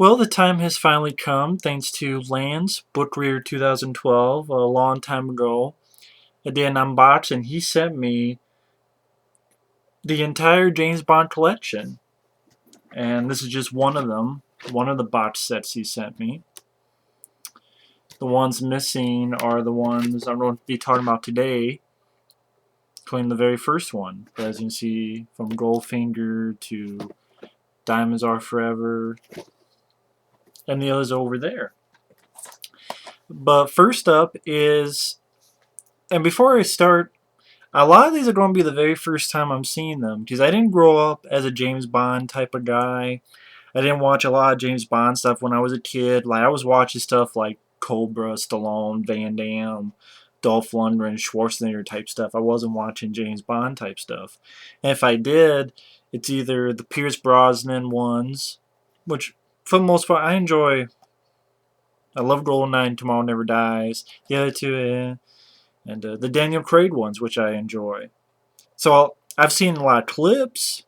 Well, the time has finally come thanks to Lance Bookreader 2012, a long time ago. I did an unboxing. He sent me the entire James Bond collection. And this is just one of them, one of the box sets he sent me. The ones missing are the ones I'm going to be talking about today, including the very first one. As you can see, from Goldfinger to Diamonds Are Forever, and the others over there. But first up is, and before I start, a lot of these are going to be the very first time I'm seeing them, because I didn't grow up as a James Bond type of guy. I didn't watch a lot of James Bond stuff when I was a kid. Like, I was watching stuff like Cobra, Stallone, Van Damme, Dolph Lundgren, Schwarzenegger type stuff. I wasn't watching James Bond type stuff. And if I did, it's either the Pierce Brosnan ones, which for the most part I enjoy. I love GoldenEye, Tomorrow Never Dies. The other two, and the Daniel Craig ones, which I enjoy. So I've seen a lot of clips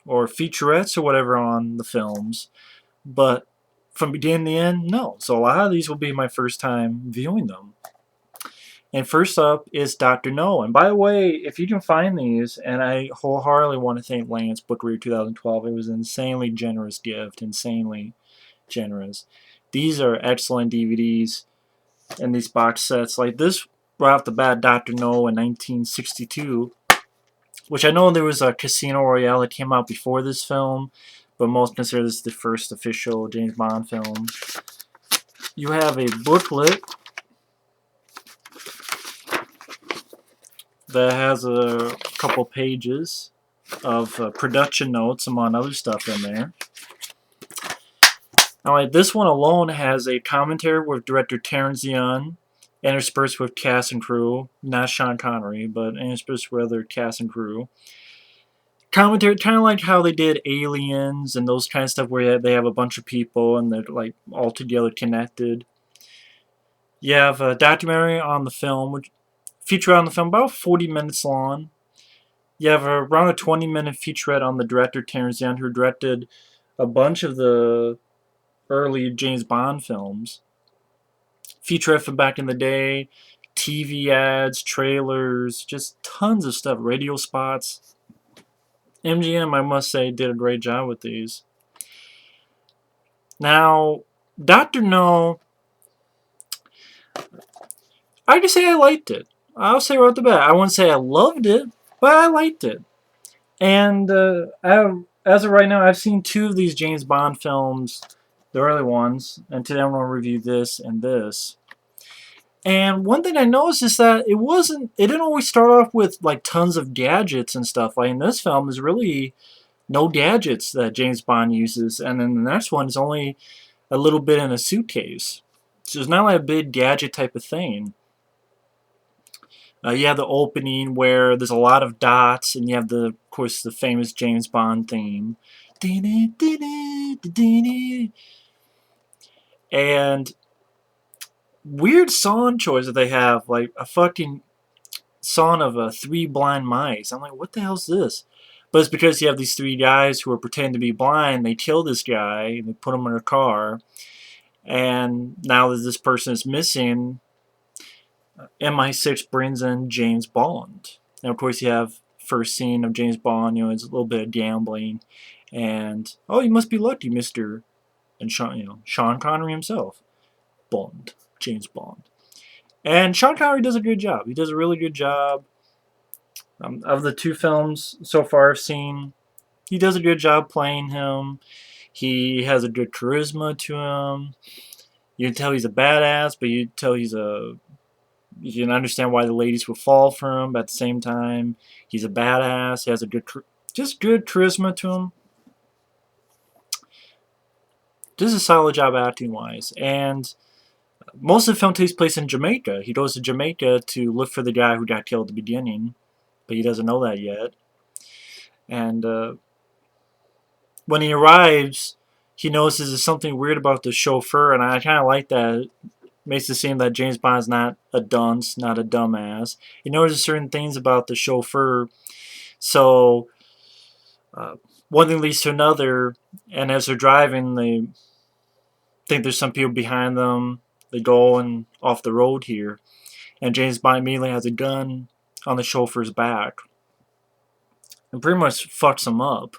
or featurettes or whatever on the films, but from beginning to end, no. So a lot of these will be my first time viewing them. And first up is Dr. No. And by the way, if you can find these, and I wholeheartedly want to thank Lance Bookreader 2012, it was an insanely generous gift, insanely generous. These are excellent DVDs and these box sets. Like this, right off the bat, Dr. No in 1962, which I know there was a Casino Royale that came out before this film, but most consider this the first official James Bond film. You have a booklet that has a couple pages of production notes, among other stuff in there. Now, like this one alone has a commentary with director Terence Young, interspersed with cast and crew, not Sean Connery, but interspersed with other cast and crew. Commentary, kind of like how they did Aliens and those kind of stuff, where they have a bunch of people and they're like all together connected. You have a documentary on the film, which feature on the film about 40 minutes long. You have around a 20-minute featurette on the director Terence Young, who directed a bunch of the early James Bond films. Featurette from back in the day, TV ads, trailers, just tons of stuff, radio spots. MGM, I must say, did a great job with these. Now, Dr. No, I just say I liked it. I'll say right off the bat, I wouldn't say I loved it, but I liked it. And as of right now, I've seen two of these James Bond films, the early ones, and today I'm going to review this and this. And one thing I noticed is that it didn't always start off with like tons of gadgets and stuff. Like in this film, there's really no gadgets that James Bond uses, and then the next one is only a little bit in a suitcase. So it's not like a big gadget type of thing. You have the opening where there's a lot of dots, and you have of course, the famous James Bond theme. And weird song choice that they have, like a fucking song of Three Blind Mice. I'm like, what the hell's this? But it's because you have these three guys who are pretending to be blind. They kill this guy, and they put him in a car. And now that this person is missing, MI6 brings in James Bond. And of course, you have first scene of James Bond. It's a little bit of gambling, and oh, you must be lucky, Mister, and Sean Connery himself, Bond, James Bond, and Sean Connery does a good job. He does a really good job. Of the two films so far I've seen, he does a good job playing him. He has a good charisma to him. You can tell he's a badass, but you can understand why the ladies would fall for him. But at the same time, he's a badass. He has a good charisma to him. This is a solid job acting wise. And most of the film takes place in Jamaica. He goes to Jamaica to look for the guy who got killed at the beginning, but he doesn't know that yet. And when he arrives, he notices there's something weird about the chauffeur, and I kind of like that. It makes it seem that James Bond's not a dunce, not a dumbass. He notices certain things about the chauffeur, so one thing leads to another, and as they're driving, think there's some people behind them. They go and off the road here, and James Bond immediately has a gun on the chauffeur's back and pretty much fucks him up.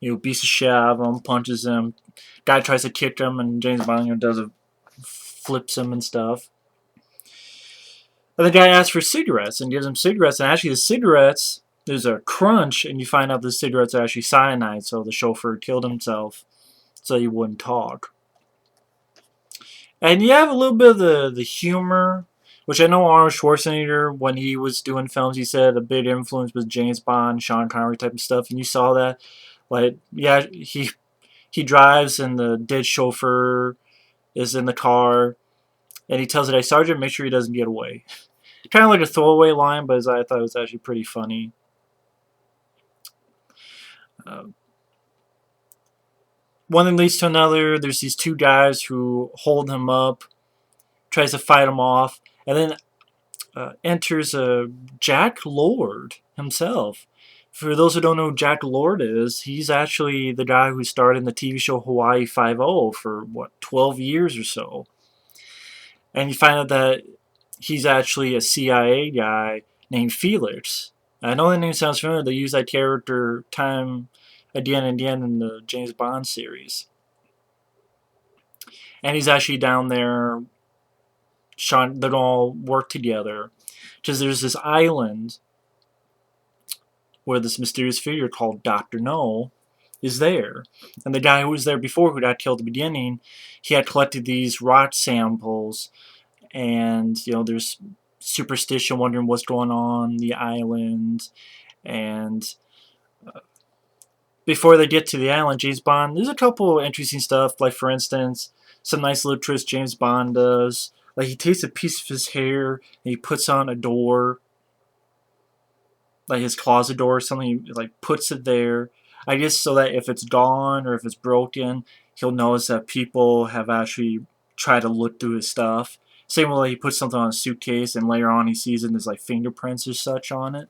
Beats the shit out of him, punches him. Guy tries to kick him, and James Bond does a flips him and stuff. And the guy asks for cigarettes and gives him cigarettes, and actually the cigarettes, there's a crunch, and you find out the cigarettes are actually cyanide, so the chauffeur killed himself so he wouldn't talk. And you have a little bit of the humor, which I know Arnold Schwarzenegger, when he was doing films, he said a big influence was James Bond, Sean Connery type of stuff, and you saw that. Like, yeah, he drives, and the dead chauffeur is in the car, and he tells the guy, Sergeant, make sure he doesn't get away. Kind of like a throwaway line, but I thought it was actually pretty funny. One thing leads to another. There's these two guys who hold him up, tries to fight him off, and then enters Jack Lord himself. For those who don't know who Jack Lord is, he's actually the guy who starred in the TV show Hawaii Five-0 for, 12 years or so. And you find out that he's actually a CIA guy named Felix. I know that name sounds familiar. They use that character time again and again in the James Bond series. And he's actually down there. They all work together. Because there's this island where this mysterious figure called Dr. No is there. And the guy who was there before, who got killed at the beginning, he had collected these rock samples. And, there's superstition, wondering what's going on the island. And before they get to the island, James Bond, there's a couple interesting stuff. Like, for instance, some nice little tricks James Bond does. Like, he takes a piece of his hair and he puts on a door, like his closet door or something. He, like, puts it there, I guess, so that if it's gone or if it's broken, he'll notice that people have actually tried to look through his stuff. Same way he puts something on a suitcase and later on he sees it and there's like fingerprints or such on it.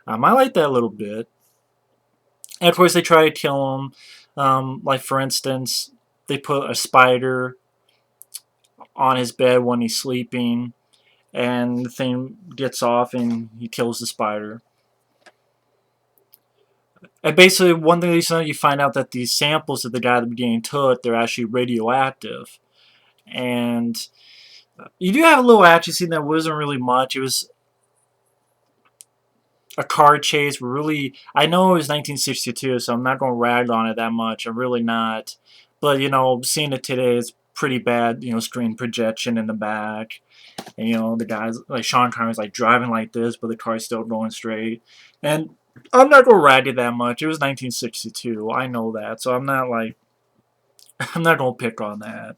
I like that a little bit. And of course they try to kill him. Like, for instance, they put a spider on his bed when he's sleeping, and the thing gets off and he kills the spider. And basically, one thing you find out that these samples that the guy at the beginning took, they're actually radioactive. And you do have a little action scene that wasn't really much. It was a car chase. Really, I know it was 1962, so I'm not going to rag on it that much. I'm really not. But, seeing it today is pretty bad, screen projection in the back. And, the guys, like Sean Connery's like driving like this, but the car's still going straight. And I'm not going to rag it that much. It was 1962. I know that. So I'm not like, I'm not going to pick on that.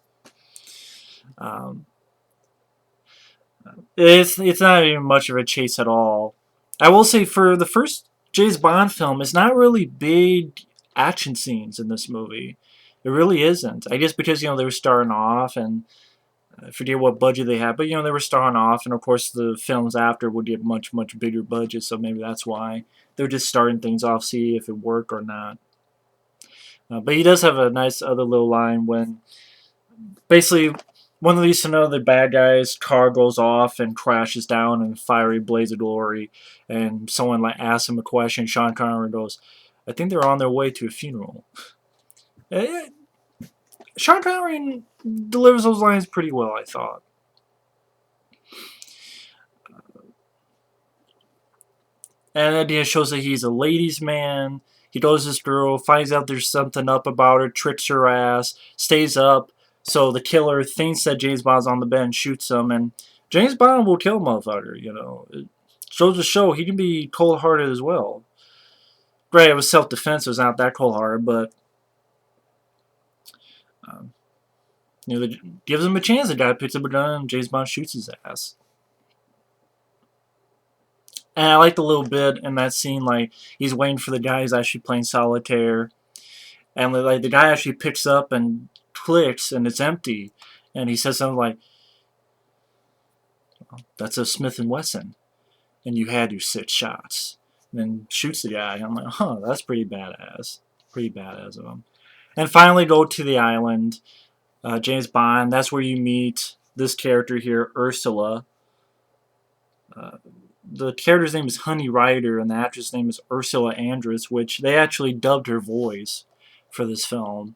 It's not even much of a chase at all. I will say, for the first James Bond film, it's not really big action scenes in this movie. It really isn't. I guess because, they were starting off, and I forget what budget they had, but, they were starting off, and of course the films after would get much, much bigger budget, so maybe that's why they're just starting things off, see if it worked or not. But he does have a nice other little line when, basically, one of these another bad guy's car goes off and crashes down in a fiery blaze of glory, and someone like asks him a question. Sean Connery goes, "I think they're on their way to a funeral." Sean Connery delivers those lines pretty well, I thought. And then it shows that he's a ladies' man. He goes to this girl, finds out there's something up about her, tricks her ass, stays up. So the killer thinks that James Bond's on the bed and shoots him. And James Bond will kill a motherfucker, It shows the show he can be cold-hearted as well. Granted, it was self-defense, it was not that cold-hearted, but gives him a chance. The guy picks up a gun and James Bond shoots his ass. And I liked a little bit in that scene, like, he's waiting for the guy who's actually playing solitaire. And, like, the guy actually picks up and clicks, and it's empty. And he says something like, "That's a Smith & Wesson. And you had your 6 shots." And then shoots the guy. I'm like, that's pretty badass. Pretty badass of him. And finally go to the island. James Bond, that's where you meet this character here, Ursula. Uh, the character's name is Honey Rider, and the actress' name is Ursula Andress, which they actually dubbed her voice for this film.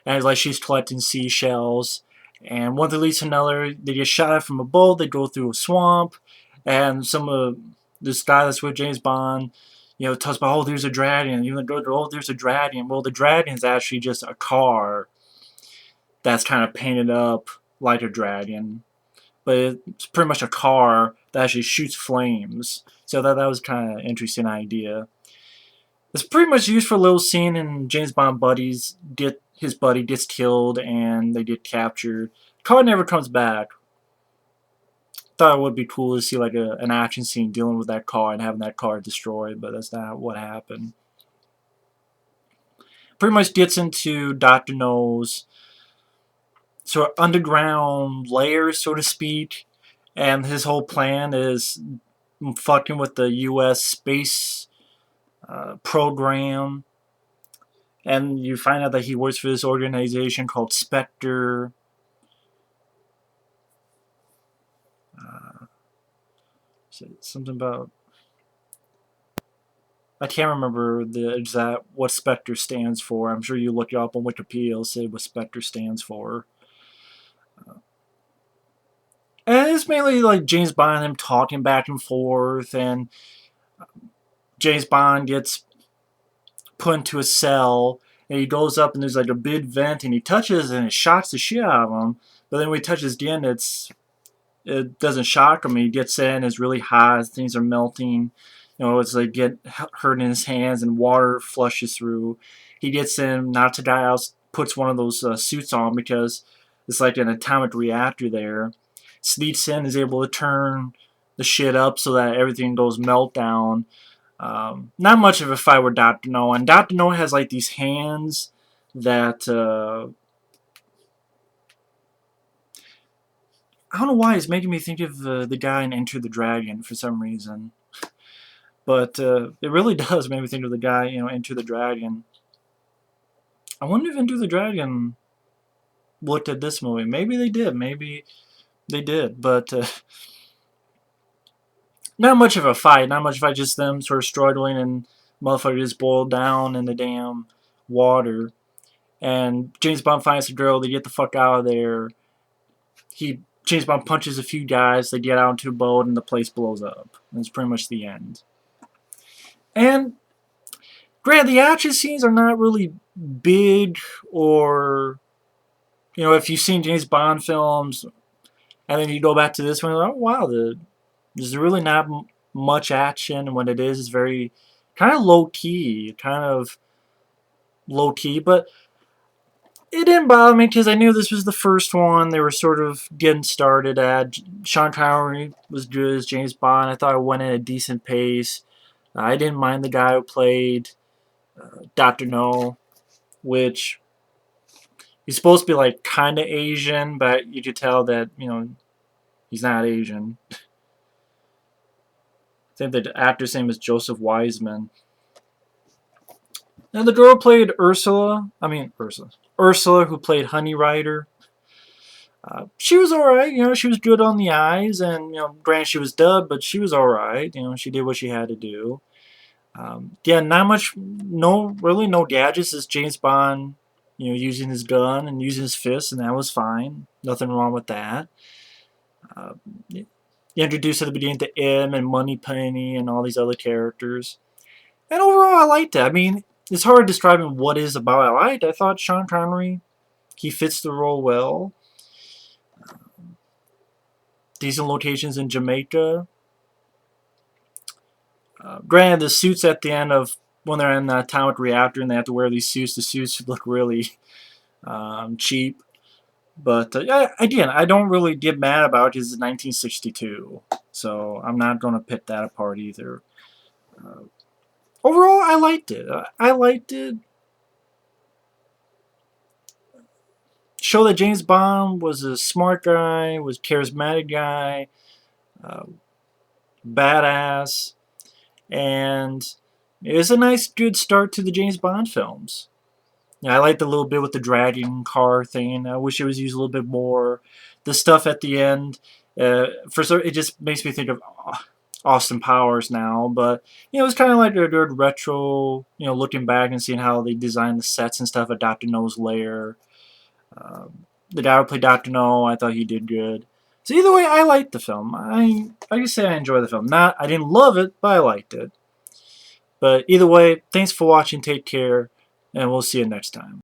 And it's like she's collecting seashells, and one thing leads to another. They get shot at from a boat. They go through a swamp, and some of this guy that's with James Bond, talks about, oh, there's a dragon. Oh, there's a dragon. Well, the dragon is actually just a car that's kind of painted up like a dragon, but it's pretty much a car that actually shoots flames. So that was kind of an interesting idea. It's pretty much used for a little scene, and James Bond his buddy gets killed and they get captured. Car never comes back. Thought it would be cool to see like an action scene dealing with that car and having that car destroyed, but that's not what happened. Pretty much gets into Dr. No's sort of underground layer, so to speak, and his whole plan is fucking with the U.S. space program. And you find out that he works for this organization called Spectre. Something about, I can't remember the exact what Spectre stands for. I'm sure you look it up on Wikipedia, it'll say what Spectre stands for. And it's mainly like James Bond and him talking back and forth, and James Bond gets put into a cell, and he goes up and there's like a big vent, and he touches and it shocks the shit out of him. But then when he touches again, it doesn't shock him. He gets in, it's really hot, things are melting. It's like get hurt in his hands, and water flushes through. He gets in, knocks a guy out, puts one of those suits on because it's like an atomic reactor there. Sneaks in, is able to turn the shit up so that everything goes meltdown. Not much of a fight with Dr. No, and Dr. No has like these hands that I don't know why it's making me think of the guy in Enter the Dragon for some reason, but it really does make me think of the guy, Enter the Dragon. I wonder if Enter the Dragon looked at this movie. Maybe they did. Maybe they did, but not much of a fight. Not much of a fight. Just them sort of struggling, and motherfucker just boiled down in the damn water. And James Bond finds the girl. They get the fuck out of there. James Bond punches a few guys. They get out into a boat, and the place blows up. And it's pretty much the end. And granted, the action scenes are not really big, or if you've seen James Bond films, and then you go back to this one, oh wow, there's really not much action, and when it is, it's very kind of low key, but it didn't bother me because I knew this was the first one. They were sort of getting started at. Sean Connery was good as James Bond. I thought it went at a decent pace. I didn't mind the guy who played Dr. No, which he's supposed to be like kind of Asian, but you could tell that he's not Asian. I think the actor's name is Joseph Wiseman. Now the girl played Ursula, who played Honey Rider. She was alright, she was good on the eyes, and granted she was dubbed, but she was alright. She did what she had to do. Yeah, not much, really no gadgets. It's James Bond, using his gun and using his fists, and that was fine. Nothing wrong with that. You introduced at the beginning to M and Moneypenny and all these other characters. And overall, I liked it. I mean, it's hard describing what is about I liked. I thought Sean Connery, he fits the role well. Decent locations in Jamaica. Granted, the suits at the end of when they're in the atomic reactor and they have to wear these suits, the suits look really cheap. But again, I don't really get mad about it because it's 1962. So I'm not going to pick that apart either. Overall, I liked it. I liked it. Show that James Bond was a smart guy, was a charismatic guy, badass, and it was a nice, good start to the James Bond films. Yeah, I liked a little bit with the dragon car thing. I wish it was used a little bit more. The stuff at the end, it just makes me think of Austin Powers now. But it was kind of like a good retro. Looking back and seeing how they designed the sets and stuff at Doctor No's lair. The guy who played Doctor No, I thought he did good. So either way, I liked the film. I can say I enjoyed the film. I didn't love it, but I liked it. But either way, thanks for watching. Take care, and we'll see you next time.